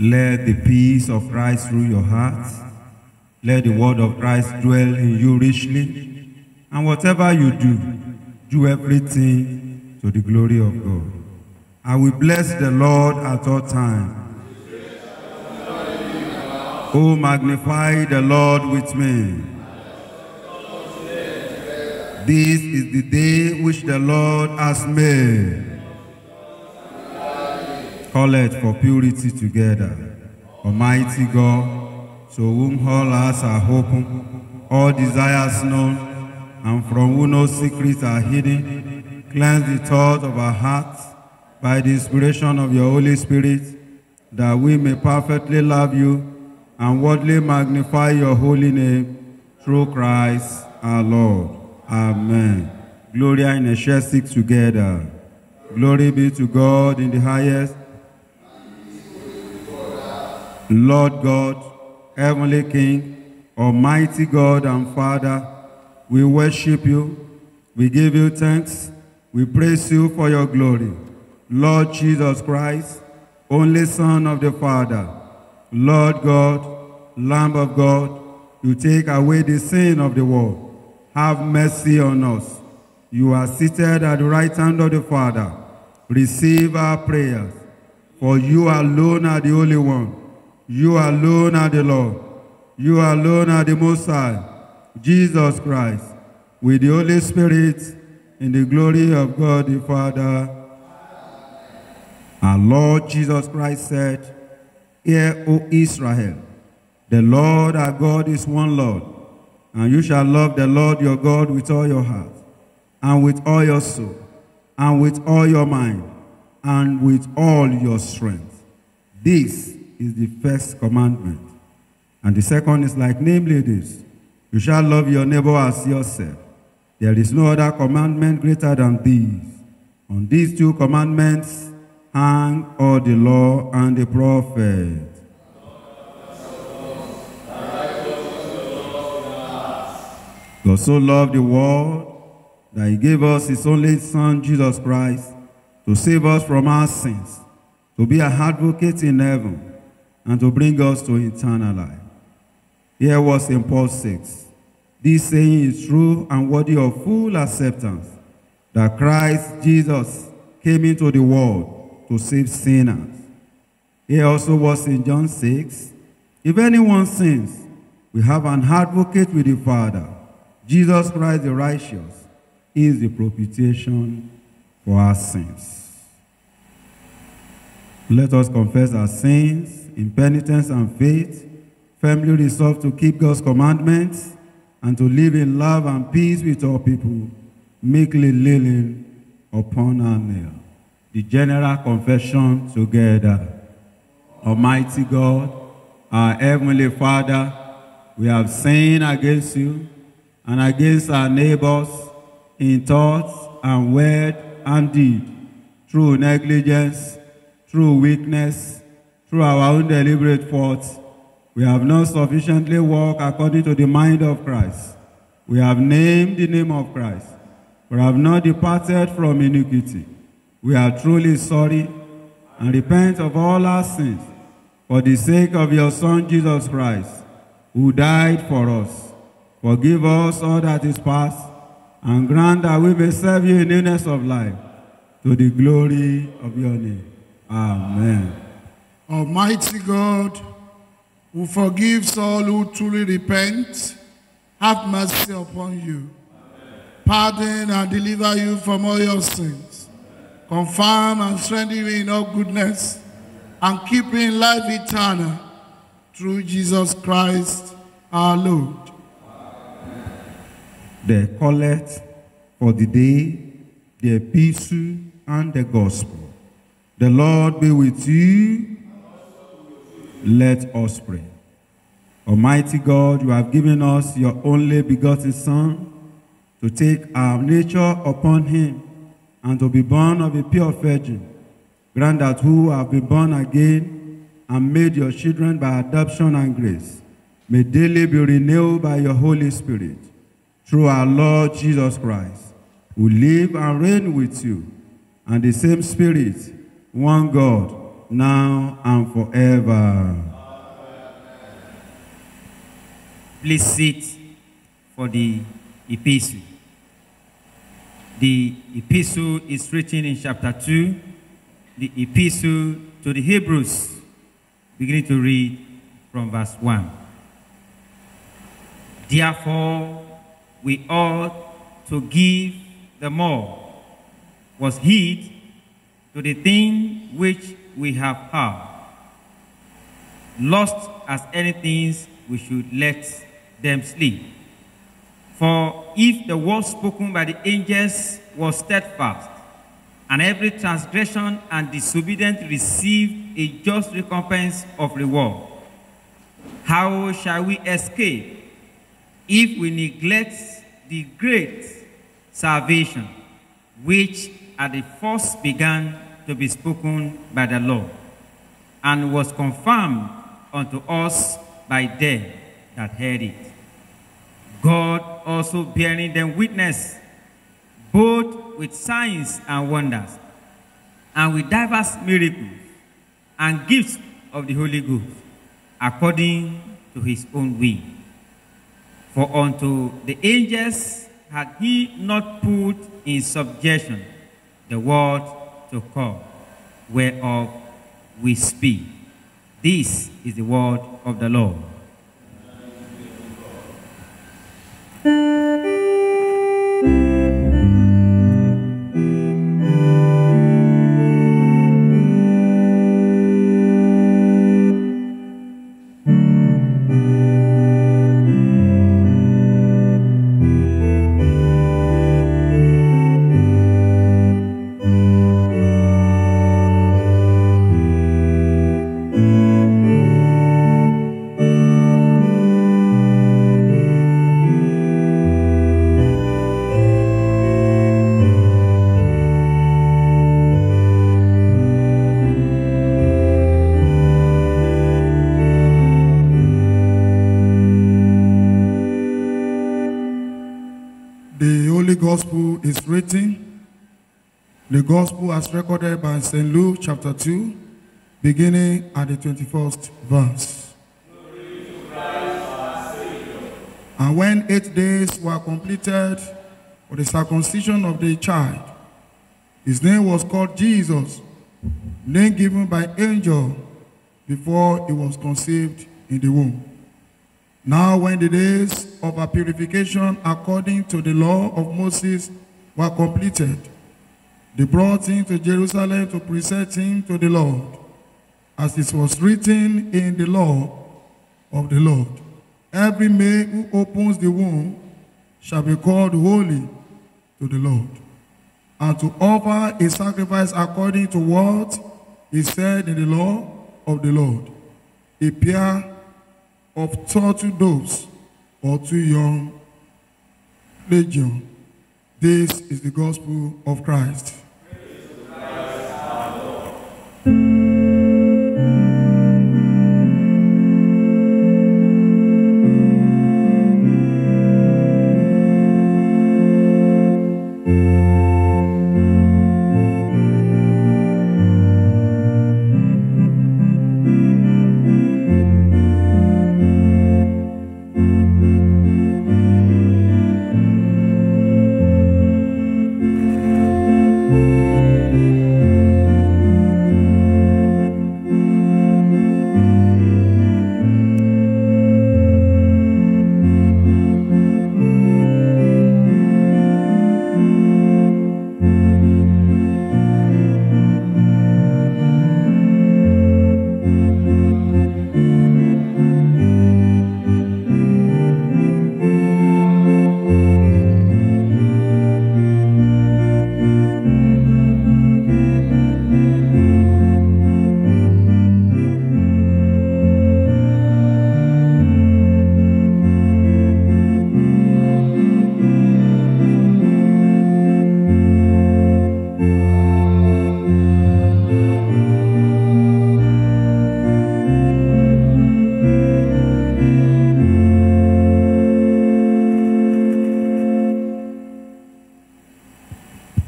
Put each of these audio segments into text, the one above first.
Let the peace of Christ rule your hearts. Let the word of Christ dwell in you richly. And whatever you do, do everything to the glory of God. I will bless the Lord at all times. Oh, magnify the Lord with me. This is the day which the Lord has made. Call it for purity together. Almighty God, to whom all hearts are open, all desires known, and from whom no secrets are hidden, cleanse the thoughts of our hearts by the inspiration of your Holy Spirit, that we may perfectly love you and worthily magnify your holy name through Christ our Lord. Amen. Gloria in Ecclesia together. Glory be to God in the highest. Lord God, Heavenly King, Almighty God and Father, we worship you, we give you thanks, we praise you for your glory. Lord Jesus Christ, only Son of the Father, Lord God, Lamb of God, you take away the sin of the world. Have mercy on us. You are seated at the right hand of the Father. Receive our prayers, for you alone are the Holy One. You alone are the Lord. You alone are the Most High, Jesus Christ, with the Holy Spirit, in the glory of God the Father. Our Lord Jesus Christ said, Hear, O Israel, the Lord our God is one Lord, and you shall love the Lord your God with all your heart, and with all your soul, and with all your mind, and with all your strength. This is the first commandment. And the second is like, namely this, you shall love your neighbor as yourself. There is no other commandment greater than these. On these two commandments hang all the law and the prophet. God so loved the world that he gave us his only Son, Jesus Christ, to save us from our sins, to be an advocate in heaven, and to bring us to eternal life. Here was in Paul 6. This saying is true and worthy of full acceptance, that Christ Jesus came into the world to save sinners. Here also was in John 6. If anyone sins, we have an advocate with the Father, Jesus Christ the righteous. He is the propitiation for our sins. Let us confess our sins in penitence and faith, firmly resolved to keep God's commandments and to live in love and peace with all people, meekly kneeling upon our knee. The general confession together. Almighty God, our Heavenly Father, we have sinned against you and against our neighbors in thoughts and word and deed, through negligence, through weakness, through our own deliberate faults. We have not sufficiently walked according to the mind of Christ. We have named the name of Christ, but have not departed from iniquity. We are truly sorry and repent of all our sins for the sake of your Son, Jesus Christ, who died for us. Forgive us all that is past, and grant that we may serve you in newness of life, to the glory of your name. Amen. Almighty God, who forgives all who truly repent, have mercy upon you. Amen. Pardon and deliver you from all your sins. Amen. Confirm and strengthen you in all goodness, and keep you in life eternal, through Jesus Christ our Lord. The collect for the day, the epistle, and the gospel. The Lord be with you. Let us pray. Almighty God, you have given us your only begotten Son to take our nature upon him and to be born of a pure virgin. Grant that who have been born again and made your children by adoption and grace may daily be renewed by your Holy Spirit, through our Lord Jesus Christ, who live and reign with you, and the same Spirit, one God, now and forever. Please sit for the epistle. The epistle is written in chapter 2, the epistle to the Hebrews, beginning to read from verse 1. Therefore, we ought to give the more was heed to the thing which we have heard. Lost as anything, we should let them sleep. For if the word spoken by the angels was steadfast, and every transgression and disobedience received a just recompense of reward, how shall we escape if we neglect the great salvation which at the first began to be spoken by the Lord, and was confirmed unto us by them that heard it? God also bearing them witness, both with signs and wonders, and with diverse miracles and gifts of the Holy Ghost, according to his own will. For unto the angels had he not put in subjection the world to come, whereof we speak. This is the word of the Lord. Gospel is written, the Gospel as recorded by St. Luke chapter 2, beginning at the 21st verse. Glory to Christ our Savior. And when 8 days were completed for the circumcision of the child, his name was called Jesus, name given by angel before he was conceived in the womb. Now when the days of our purification according to the law of Moses were completed, they brought him to Jerusalem to present him to the Lord, as it was written in the law of the Lord. Every male who opens the womb shall be called holy to the Lord, and to offer a sacrifice according to what is said in the law of the Lord, a pair of turtle doves or 2 young pigeons. This is the gospel of Christ. Praise to Christ our Lord.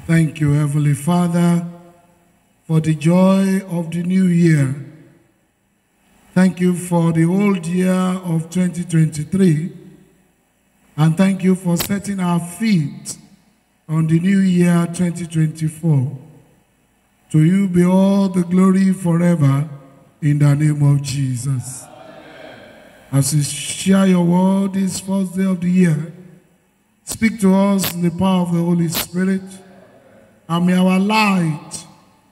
Thank you, Heavenly Father, for the joy of the new year. Thank you for the old year of 2023. And thank you for setting our feet on the new year 2024. To you be all the glory forever in the name of Jesus. As we share your word this first day of the year, speak to us in the power of the Holy Spirit, and may our light,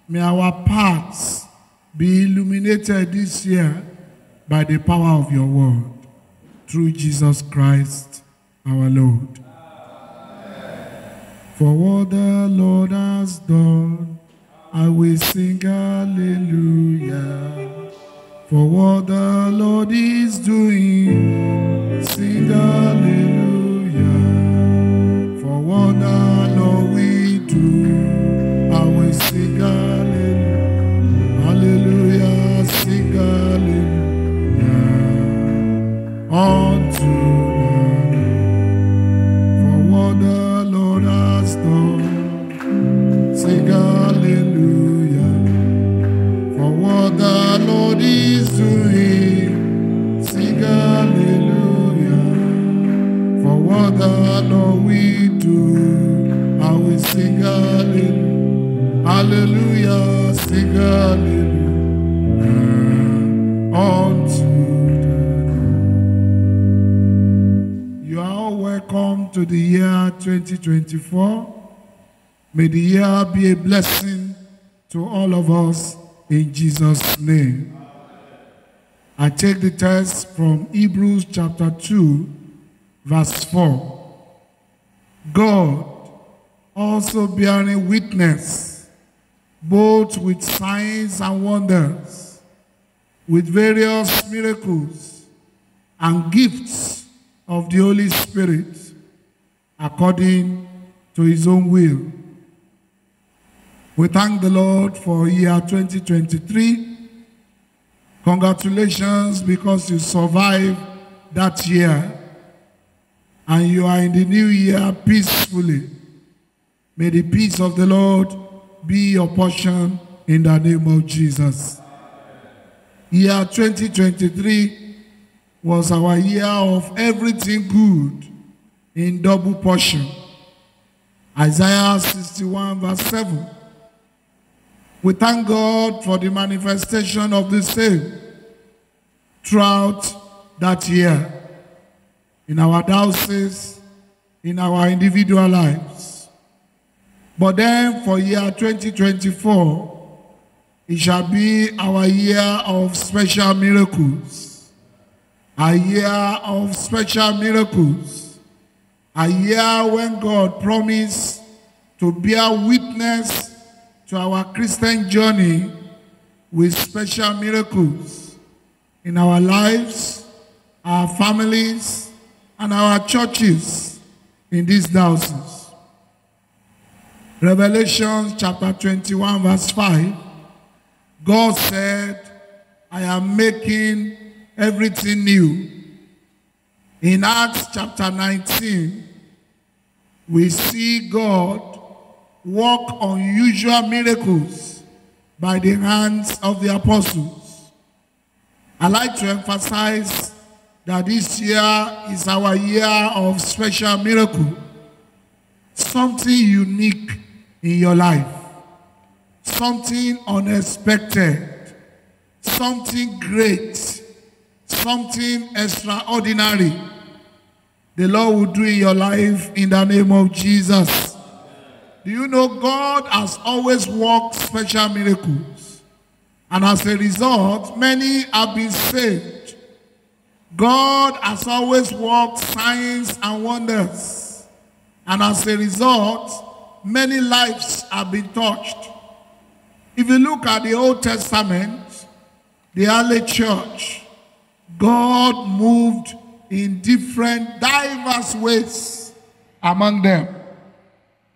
may our paths be illuminated this year by the power of your word. Through Jesus Christ, our Lord. For what the Lord has done, I will sing hallelujah. For what the Lord is doing, sing hallelujah. For what the Lord will do, I will sing hallelujah. Hallelujah, sing hallelujah. Unto the Lord. For what the Lord has done, sing hallelujah. For what the Lord is doing, sing hallelujah. For what the Lord will do, I will sing hallelujah. Hallelujah, sing hallelujah. Unto the Lord. You are all welcome to the year 2024. May the year be a blessing to all of us in Jesus' name. I take the text from Hebrews chapter 2, verse 4. God also bearing witness, both with signs and wonders, with various miracles and gifts of the Holy Spirit, according to his own will. We thank the Lord for year 2023. Congratulations, because you survived that year and you are in the new year peacefully. May the peace of the Lord be your portion in the name of Jesus. Year 2023 was our year of everything good in double portion. Isaiah 61 verse 7. We thank God for the manifestation of the same throughout that year in our diocese, in our individual lives. But then for year 2024, it shall be our year of special miracles. A year of special miracles. A year when God promised to bear witness to our Christian journey with special miracles in our lives, our families, and our churches in this diocese. Revelation chapter 21 verse 5, God said, I am making everything new. In Acts chapter 19, we see God work unusual miracles by the hands of the apostles. I like to emphasize that this year is our year of special miracle. Something unique in your life. Something unexpected. Something great. Something extraordinary. The Lord will do in your life in the name of Jesus. Do you know God has always worked special miracles? And as a result, many have been saved. God has always worked signs and wonders. And as a result, many lives have been touched. If you look at the Old Testament, the early church, God moved in different, diverse ways among them.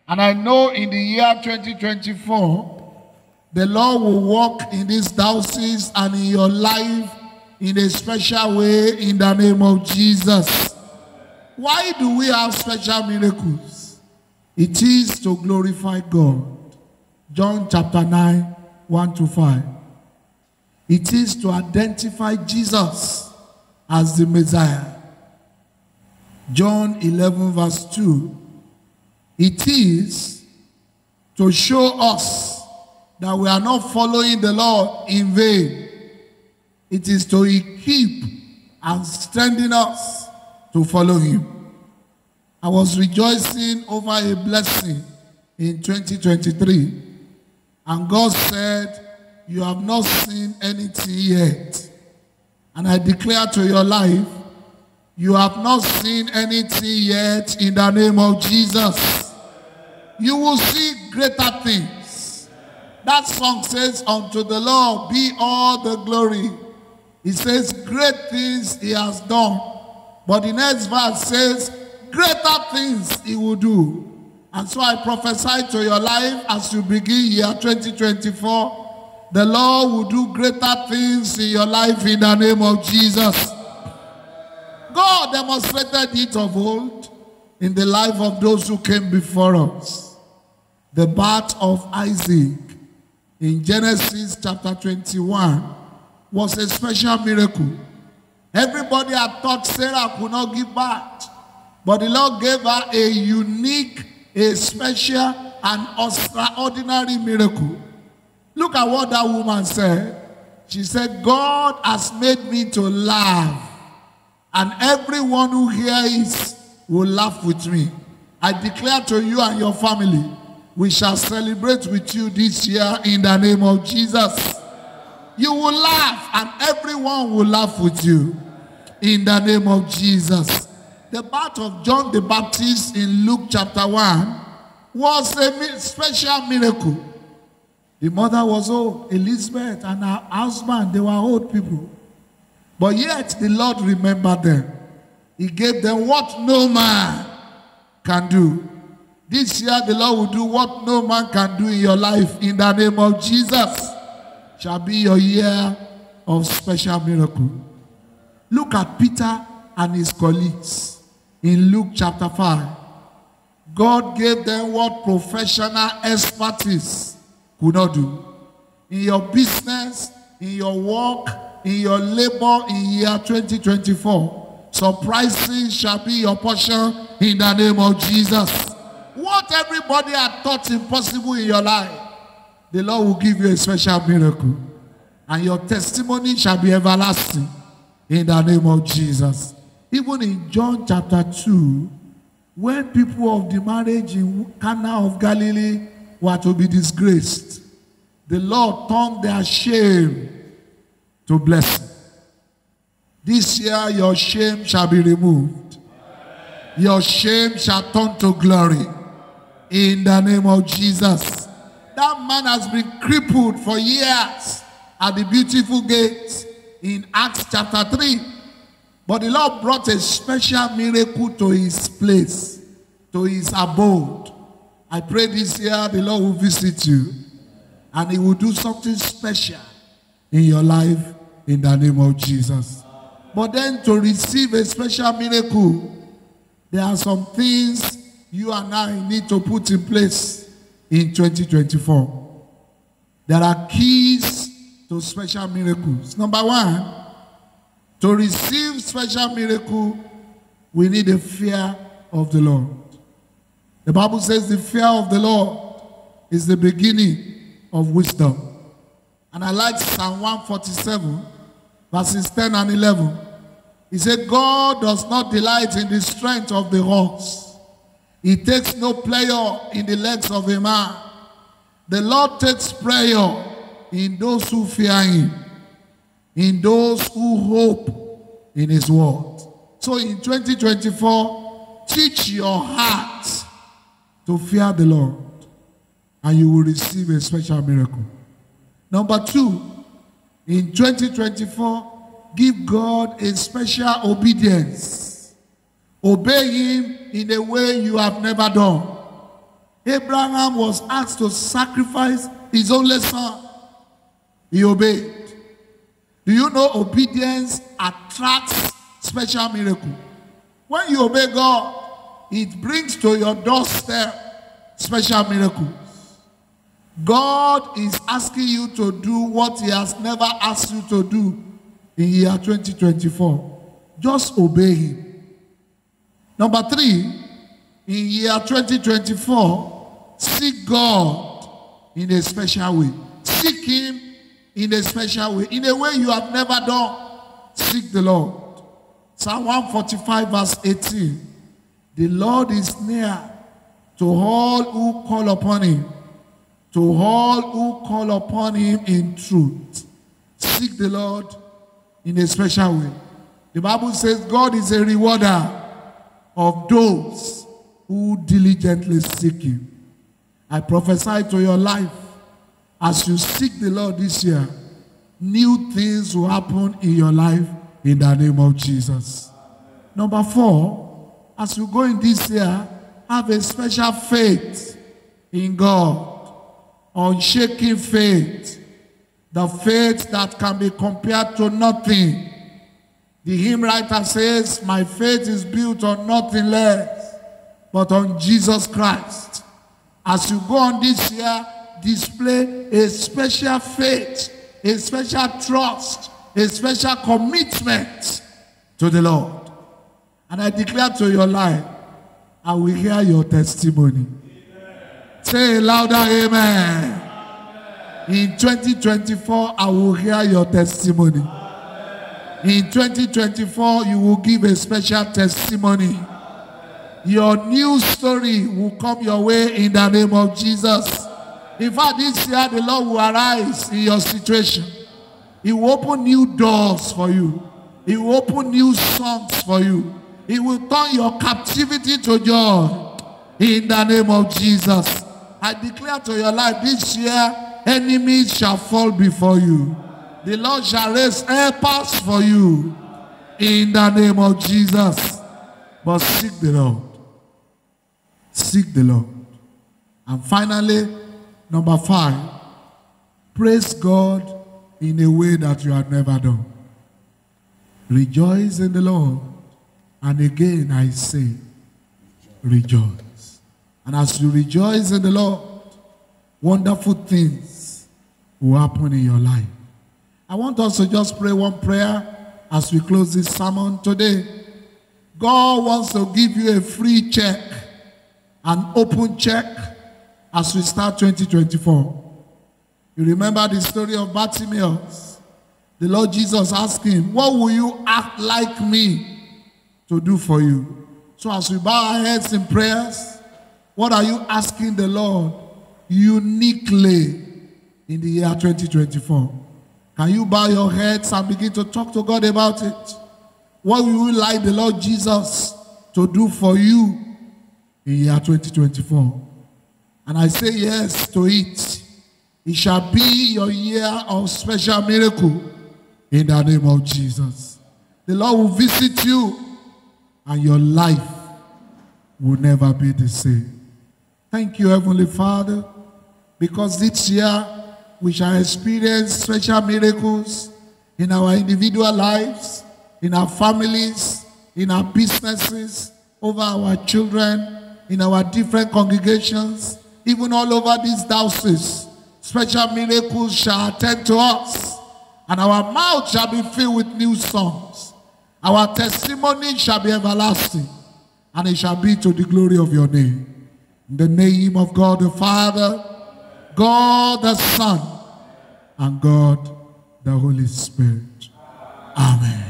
And I know in the year 2024, the Lord will walk in this diocese and in your life in a special way in the name of Jesus. Why do we have special miracles? It is to glorify God. John chapter 9, 1-5. It is to identify Jesus as the Messiah. John 11 verse 2. It is to show us that we are not following the Lord in vain. It is to equip and strengthen us to follow him. I was rejoicing over a blessing in 2023, and God said, you have not seen anything yet. And I declare to your life, you have not seen anything yet in the name of Jesus. You will see greater things. That song says, unto the Lord be all the glory. He says, great things he has done. But the next verse says, greater things he will do. And so I prophesy to your life as you begin year 2024, the Lord will do greater things in your life in the name of Jesus. God demonstrated it of old in the life of those who came before us. The birth of Isaac in Genesis chapter 21 was a special miracle. Everybody had thought Sarah could not give birth, but the Lord gave her a unique, a special, and extraordinary miracle. Look at what that woman said. She said, God has made me to laugh, and everyone who hears will laugh with me. I declare to you and your family, we shall celebrate with you this year in the name of Jesus. You will laugh, and everyone will laugh with you in the name of Jesus. The birth of John the Baptist in Luke chapter 1 was a special miracle. The mother was old, Elizabeth, and her husband, they were old people. But yet the Lord remembered them. He gave them what no man can do. This year the Lord will do what no man can do in your life in the name of Jesus. Shall be your year of special miracle. Look at Peter and his colleagues in Luke chapter 5. God gave them what professional expertise could not do. In your business, in your work, in your labor in year 2024, surprises shall be your portion in the name of Jesus. What everybody had thought impossible in your life, the Lord will give you a special miracle. And your testimony shall be everlasting in the name of Jesus. Even in John chapter 2, when people of the marriage in Cana of Galilee were to be disgraced, the Lord turned their shame to blessing. This year your shame shall be removed. Your shame shall turn to glory in the name of Jesus. That man has been crippled for years at the beautiful gate in Acts chapter 3. But the Lord brought a special miracle to his place, to his abode. I pray this year the Lord will visit you and he will do something special in your life in the name of Jesus. But then to receive a special miracle, there are some things you and I need to put in place in 2024. There are keys to special miracles. Number one, to receive special miracle, we need a fear of the Lord. The Bible says the fear of the Lord is the beginning of wisdom. And I like Psalm 147, verses 10 and 11. He said, God does not delight in the strength of the horse. He takes no pleasure in the legs of a man. The Lord takes pleasure in those who fear him, in those who hope in his word. So in 2024, teach your heart to fear the Lord, and you will receive a special miracle. Number two, in 2024, give God a special obedience. Obey him in a way you have never done. Abraham was asked to sacrifice his only son. He obeyed. Do you know obedience attracts special miracle? When you obey God, it brings to your doorstep special miracles. God is asking you to do what he has never asked you to do in year 2024. Just obey him. Number 3, in year 2024, seek God in a special way. Seek him in a special way, in a way you have never done. Seek the Lord. Psalm 145 verse 18. The Lord is near to all who call upon him, to all who call upon him in truth. Seek the Lord in a special way. The Bible says God is a rewarder of those who diligently seek him. I prophesy to your life, as you seek the Lord this year, new things will happen in your life in the name of Jesus. Number 4, as you go in this year, have a special faith in God, unshaking faith, the faith that can be compared to nothing. The hymn writer says, my faith is built on nothing less but on Jesus Christ. As you go on this year, display a special faith, a special trust, a special commitment to the Lord. And I declare to your life, I will hear your testimony. Amen. Say louder, amen. In 2024, I will hear your testimony. Amen. In 2024, you will give a special testimony. Amen. Your new story will come your way in the name of Jesus. In fact, this year, the Lord will arise in your situation. He will open new doors for you. He will open new songs for you. He will turn your captivity to joy in the name of Jesus. I declare to your life this year, enemies shall fall before you. The Lord shall raise helpers for you in the name of Jesus. But seek the Lord. Seek the Lord. And finally, number 5, praise God in a way that you have never done. Rejoice in the Lord. And again I say, rejoice. And as you rejoice in the Lord, wonderful things will happen in your life. I want us to just pray one prayer as we close this sermon today. God wants to give you a free check, an open check, as we start 2024. You remember the story of Bartimaeus. The Lord Jesus asked him, what will you act like me to do for you? So as we bow our heads in prayers, what are you asking the Lord uniquely in the year 2024? Can you bow your heads and begin to talk to God about it? What will you like the Lord Jesus to do for you in year 2024? And I say yes to it. It shall be your year of special miracle in the name of Jesus. The Lord will visit you and your life will never be the same. Thank you, Heavenly Father, because this year we shall experience special miracles in our individual lives, in our families, in our businesses, over our children, in our different congregations, even all over these diocese. Special miracles shall attend to us, and our mouth shall be filled with new songs. Our testimony shall be everlasting, and it shall be to the glory of your name. In the name of God the Father, God the Son, and God the Holy Spirit. Amen.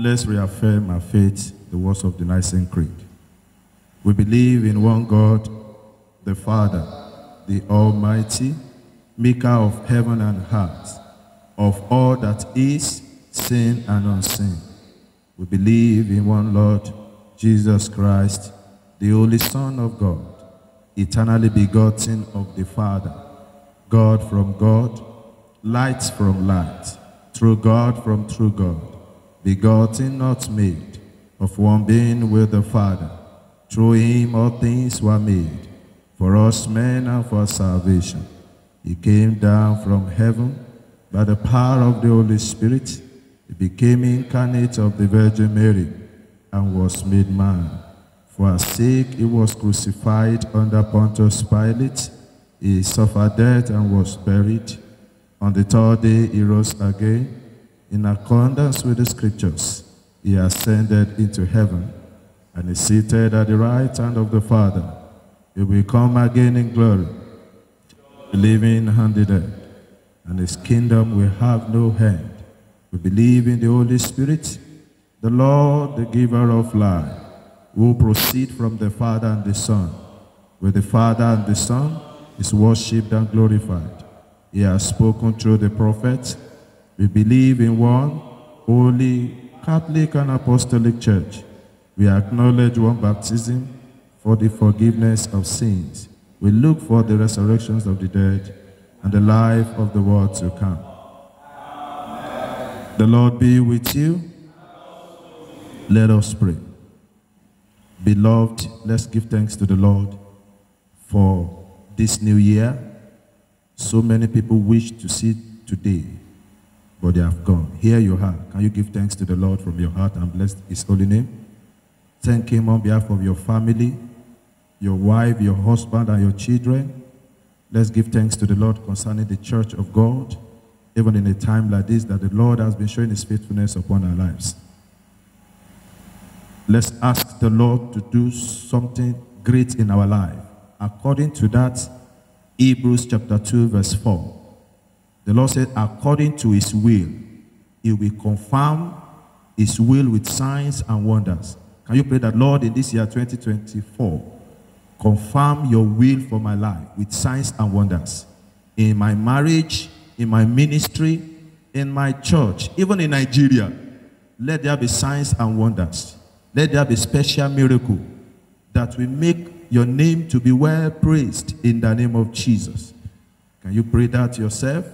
let's reaffirm our faith, the words of the Nicene Creed. We believe in one God, the Father, the Almighty, maker of heaven and earth, of all that is, seen and unseen. We believe in one Lord, Jesus Christ, the Holy Son of God, eternally begotten of the Father, God from God, light from light, true God from true God, begotten, not made, of one being with the Father. Through him all things were made, for us men and for salvation. He came down from heaven by the power of the Holy Spirit. He became incarnate of the Virgin Mary and was made man. For our sake he was crucified under Pontius Pilate. He suffered death and was buried. On the third day he rose again. In accordance with the scriptures, he ascended into heaven and is seated at the right hand of the Father. He will come again in glory, the living and the dead, and his kingdom will have no end. We believe in the Holy Spirit, the Lord, the giver of life, who proceed from the Father and the Son. With the Father and the Son is worshipped and glorified. He has spoken through the prophets. We believe in one holy, Catholic and Apostolic Church. We acknowledge one baptism for the forgiveness of sins. We look for the resurrections of the dead and the life of the world to come. Amen. The Lord be with you. Let us pray. Beloved, let's give thanks to the Lord for this new year. So many people wish to see today, but they have gone. Here you are. Can you give thanks to the Lord from your heart and bless his holy name? Thank him on behalf of your family, your wife, your husband, and your children. Let's give thanks to the Lord concerning the church of God, even in a time like this, that the Lord has been showing his faithfulness upon our lives. Let's ask the Lord to do something great in our life. According to that, Hebrews chapter 2, verse 4. The Lord said, according to his will, he will confirm his will with signs and wonders. Can you pray that, Lord, in this year 2024, confirm your will for my life with signs and wonders. In my marriage, in my ministry, in my church, even in Nigeria, let there be signs and wonders. Let there be special miracle that will make your name to be well praised in the name of Jesus. Can you pray that yourself?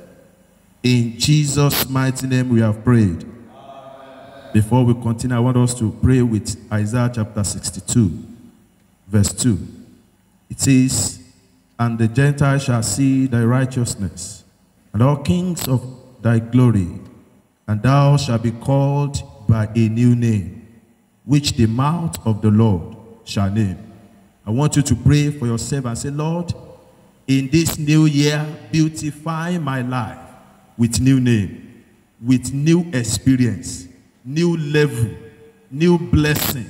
In Jesus' mighty name we have prayed. Amen. Before we continue, I want us to pray with Isaiah chapter 62, verse 2. It says, and the Gentiles shall see thy righteousness, and all kings of thy glory, and thou shalt be called by a new name, which the mouth of the Lord shall name. I want you to pray for yourself and say, Lord, in this new year, beautify my life with new name, with new experience, new level, new blessing,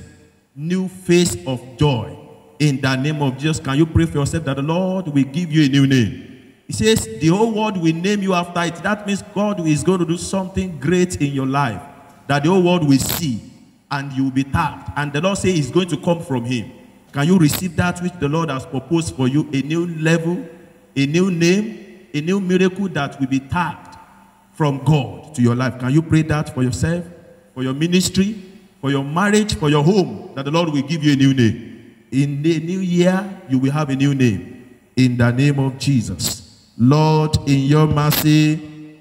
new phase of joy. In the name of Jesus, can you pray for yourself that the Lord will give you a new name? He says the whole world will name you after it. That means God is going to do something great in your life that the whole world will see, and you will be tagged. And the Lord says it's going to come from him. Can you receive that which the Lord has proposed for you? A new level, a new name, a new miracle that will be tagged from God to your life. Can you pray that for yourself, for your ministry, for your marriage, for your home, that the Lord will give you a new name? In the new year, you will have a new name. In the name of Jesus. Lord, in your mercy,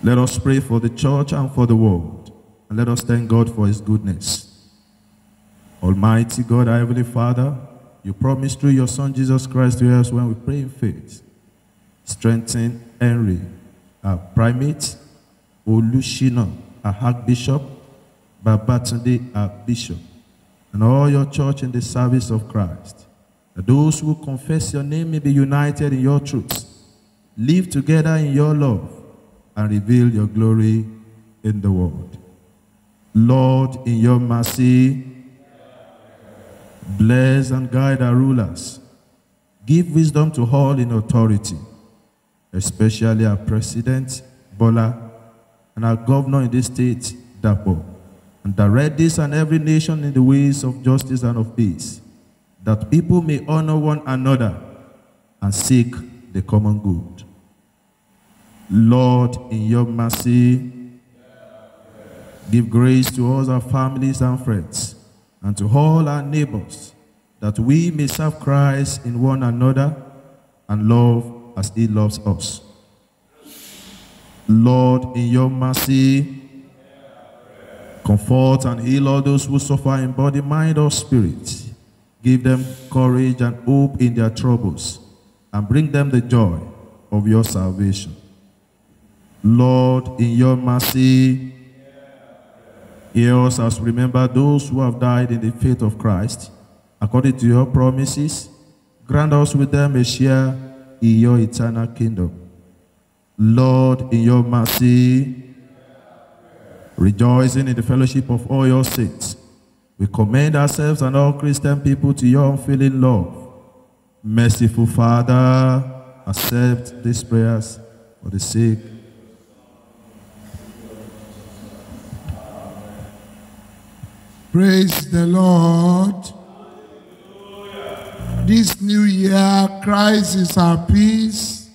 let us pray for the church and for the world. And let us thank God for his goodness. Almighty God, our Heavenly Father, you promised through your Son Jesus Christ to us when we pray in faith. Strengthen Henry, our primate, Olushina, our Archbishop, Babatunde, our Bishop, and all your church in the service of Christ. That those who confess your name may be united in your truth, live together in your love, and reveal your glory in the world. Lord, in your mercy, bless and guide our rulers. Give wisdom to all in authority, especially our President, Bola, and our governor in this state, therefore, and direct this and every nation in the ways of justice and of peace, that people may honor one another and seek the common good. Lord, in your mercy, give grace to all our families and friends, and to all our neighbors, that we may serve Christ in one another and love as he loves us. Lord, in your mercy, comfort and heal all those who suffer in body, mind, or spirit. Give them courage and hope in their troubles, and bring them the joy of your salvation. Lord, in your mercy, hear us as we remember those who have died in the faith of Christ. According to your promises, grant us with them a share in your eternal kingdom. Lord, in your mercy, rejoicing in the fellowship of all your saints, we commend ourselves and all Christian people to your unfailing love. Merciful Father, accept these prayers for the sake. Praise the Lord. This new year, Christ is our peace.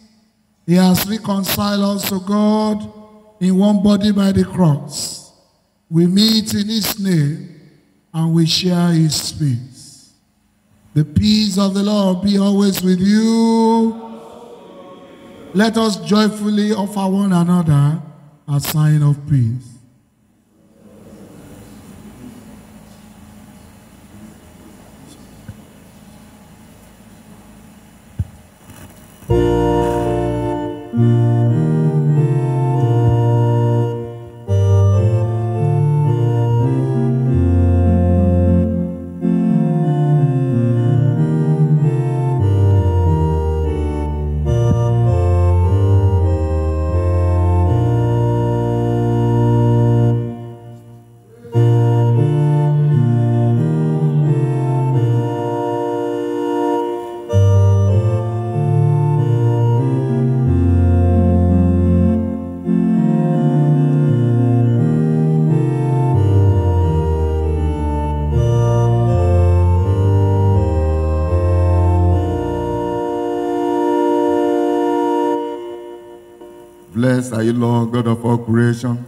He has reconciled us to God in one body by the cross. We meet in his name and we share his peace. The peace of the Lord be always with you. Let us joyfully offer one another a sign of peace. Blessed are you, Lord, God of all creation.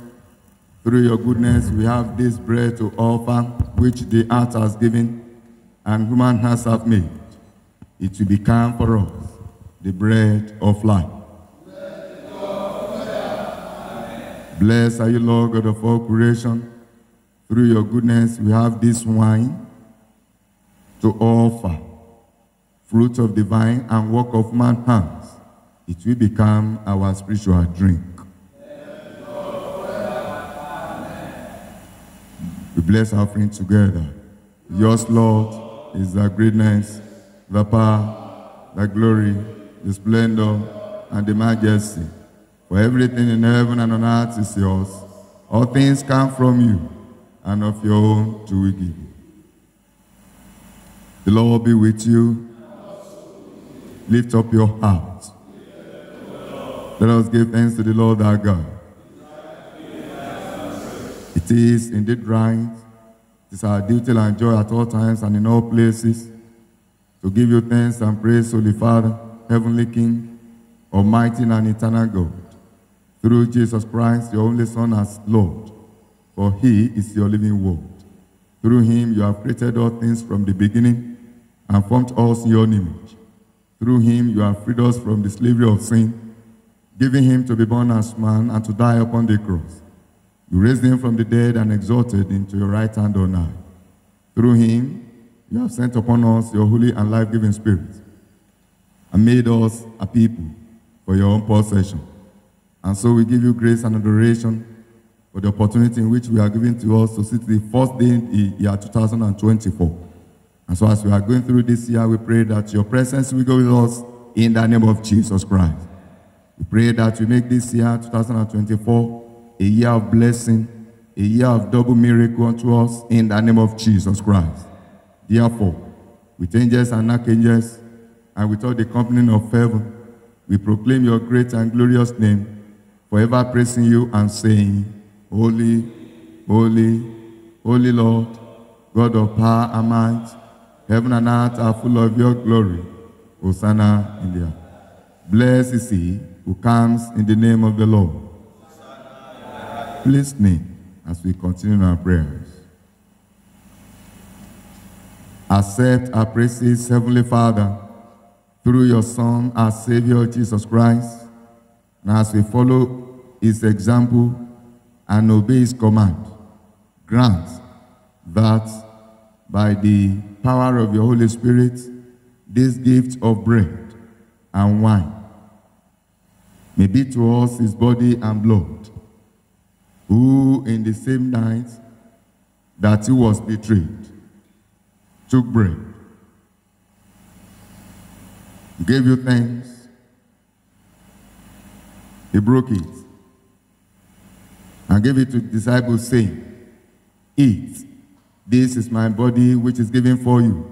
Through your goodness, we have this bread to offer, which the earth has given, and human hands have made. It will become for us the bread of life. Blessed are you, Lord, God of all creation. Through your goodness, we have this wine to offer, fruit of the vine and work of man's hands. It will become our spiritual drink. We bless our friends together. Yours, Lord, is the greatness, the power, the glory, the splendor, and the majesty. For everything in heaven and on earth is yours. All things come from you, and of your own do we give. The Lord be with you. Lift up your heart. Let us give thanks to the Lord our God. It is indeed right. It is our duty and joy at all times and in all places to give you thanks and praise, Holy Father, Heavenly King, Almighty and eternal God, through Jesus Christ, your only Son, as Lord, for he is your living word. Through him you have created all things from the beginning and formed us in your image. Through him you have freed us from the slavery of sin, giving him to be born as man and to die upon the cross. You raised him from the dead and exalted him to your right hand on high. Through him, you have sent upon us your holy and life-giving Spirit, and made us a people for your own possession. And so we give you grace and adoration for the opportunity in which we are given to us to see the first day in the year 2024. And so as we are going through this year, we pray that your presence will go with us in the name of Jesus Christ. We pray that we make this year, 2024, a year of blessing, a year of double miracle unto us in the name of Jesus Christ. Therefore, with angels and archangels, and with all the company of heaven, we proclaim your great and glorious name, forever praising you and saying, Holy, holy, holy Lord, God of power and might. Heaven and earth are full of your glory. Hosanna in the air. Blessed is he who comes in the name of the Lord. Please kneel as we continue our prayers. Accept our praises, Heavenly Father, through your Son, our Savior, Jesus Christ, and as we follow his example and obey his command, grant that by the power of your Holy Spirit, this gift of bread and wine may be to us his body and blood, who in the same night that he was betrayed, took bread, gave you thanks, he broke it, and gave it to the disciples, saying, "Eat, this is my body which is given for you.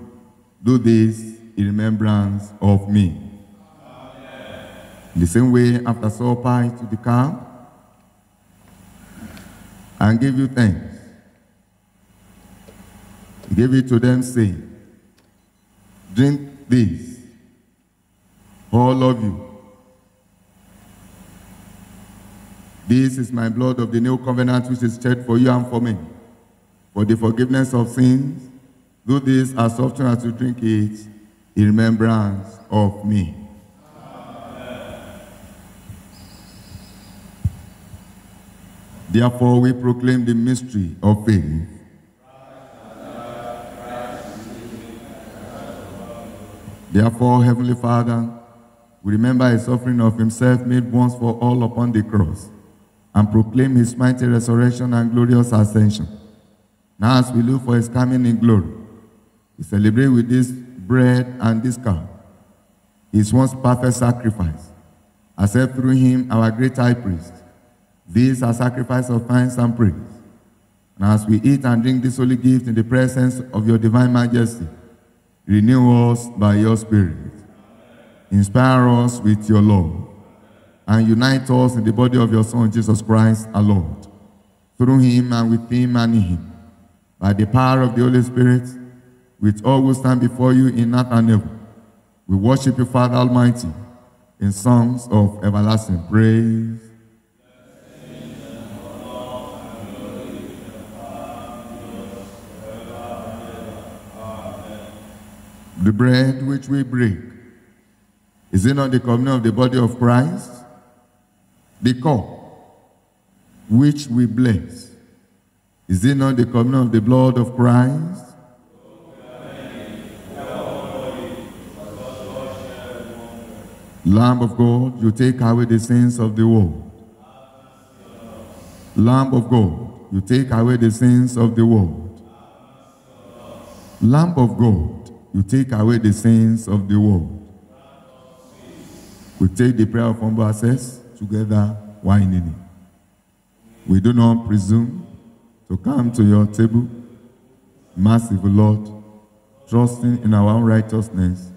Do this in remembrance of me." Amen. In the same way, after supper, he took the cup and gave you thanks. He gave it to them, saying, "Drink this, all of you. This is my blood of the new covenant, which is shed for you and for many, for the forgiveness of sins. Do this as often as you drink it in remembrance of me." Amen. Therefore, we proclaim the mystery of faith. Therefore, Heavenly Father, we remember his offering of himself made once for all upon the cross, and proclaim his mighty resurrection and glorious ascension. Now, as we look for his coming in glory, we celebrate with this bread and this cup his once perfect sacrifice, accept through him our great high priest. This a sacrifice of thanks and praise. And as we eat and drink this holy gift in the presence of your divine majesty, renew us by your Spirit. Inspire us with your love, and unite us in the body of your Son, Jesus Christ, our Lord. Through him and with him and in him, by the power of the Holy Spirit, with all who stand before you in earth and heaven, we worship you, Father Almighty, in songs of everlasting praise. The bread which we break, is it not the communion of the body of Christ? The cup which we bless, is it not the communion of the blood of Christ? Lamb of God, you take away the sins of the world. Lamb of God, you take away the sins of the world. Lamb of God, you take away the sins of the world. We take the prayer of humble access together while in it. We do not presume to come to your table, merciful Lord, trusting in our own righteousness,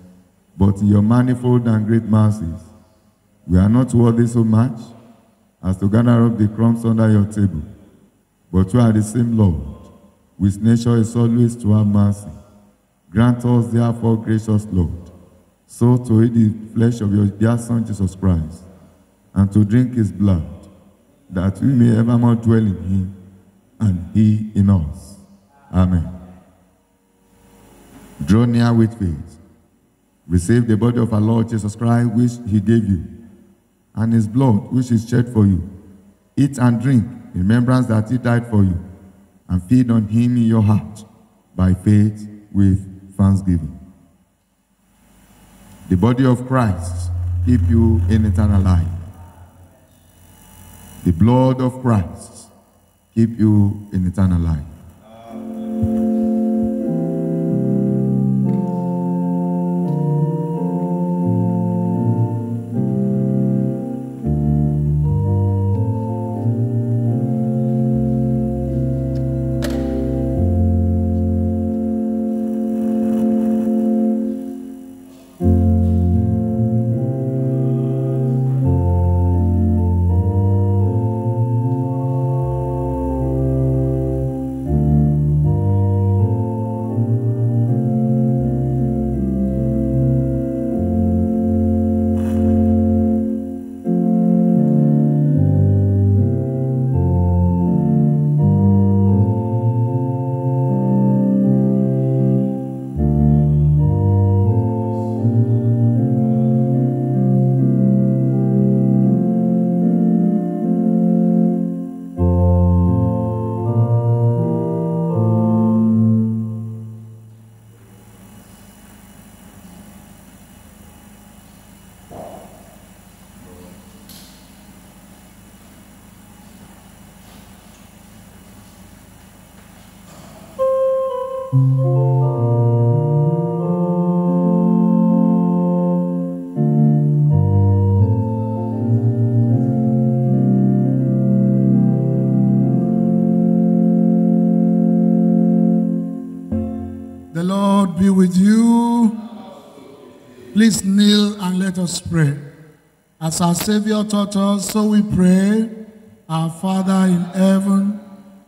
but in your manifold and great mercies. We are not worthy so much as to gather up the crumbs under your table, but you are the same Lord, whose nature is always to have mercy. Grant us, therefore, gracious Lord, so to eat the flesh of your dear Son, Jesus Christ, and to drink his blood, that we may evermore dwell in him, and he in us. Amen. Draw near with faith. Receive the body of our Lord Jesus Christ, which he gave you, and his blood, which is shed for you. Eat and drink in remembrance that he died for you, and feed on him in your heart, by faith with thanksgiving. The body of Christ keep you in eternal life. The blood of Christ keep you in eternal life. The Lord be with you. Please kneel and let us pray. As our Savior taught us, so we pray. Our Father in heaven,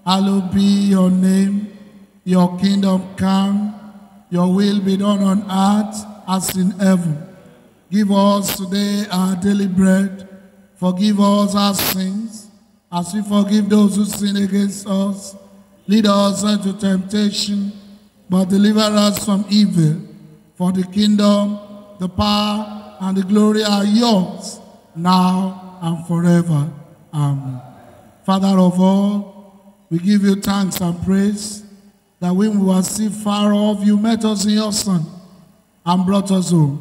hallowed be your name. Your kingdom come. Your will be done on earth as in heaven. Give us today our daily bread. Forgive us our sins, as we forgive those who sin against us. Lead us into temptation, but deliver us from evil. For the kingdom, the power, and the glory are yours, now and forever. Amen. Father of all, we give you thanks and praise that when we were still far off, you met us in your Son and brought us home.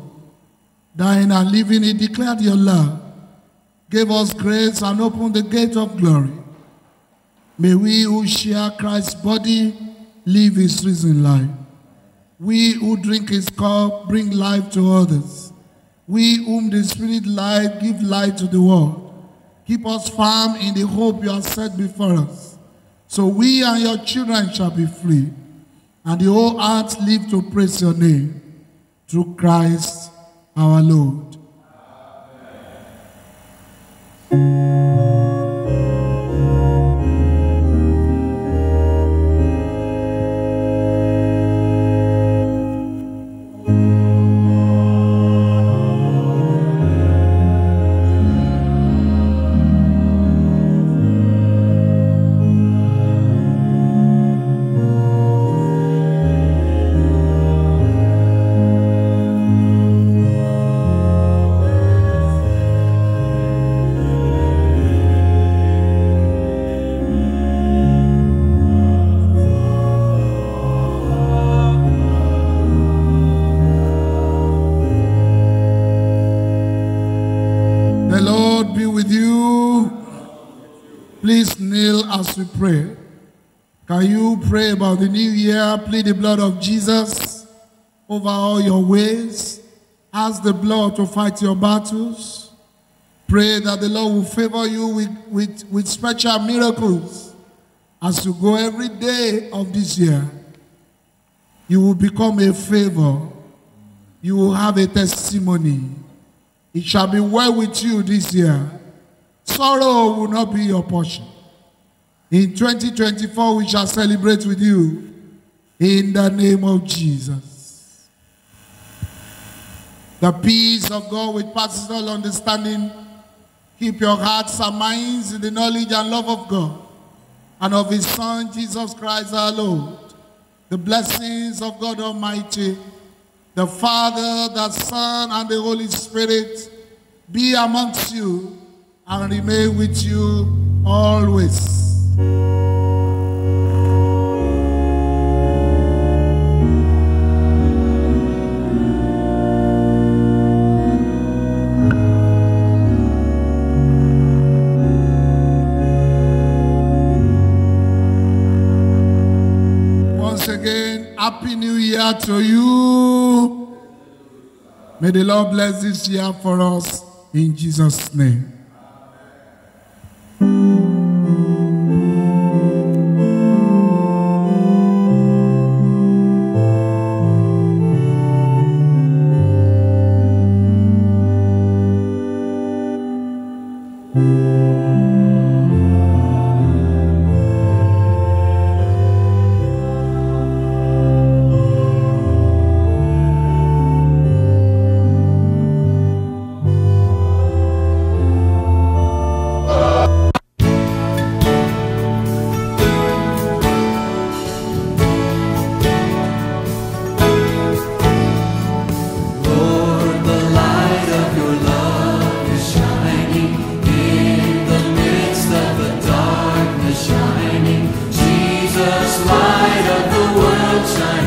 Dying and living, he declared your love, gave us grace, and opened the gate of glory. May we who share Christ's body live his risen life. We who drink his cup bring life to others. We whom the Spirit light give light to the world. Keep us firm in the hope you have set before us. So we and your children shall be free, and the whole earth live to praise your name. Through Christ our Lord. As we pray, can you pray about the new year? Plead the blood of Jesus over all your ways. Ask the blood to fight your battles. Pray that the Lord will favor you with special miracles as you go every day of this year. You will become a favor. You will have a testimony. It shall be well with you this year. Sorrow will not be your portion. In 2024, we shall celebrate with you in the name of Jesus. The peace of God which passes all understanding, keep your hearts and minds in the knowledge and love of God and of his Son, Jesus Christ our Lord. The blessings of God Almighty, the Father, the Son, and the Holy Spirit be amongst you and remain with you always. Once again, Happy New Year to you. May the Lord bless this year for us in Jesus' name. Light of the world shine.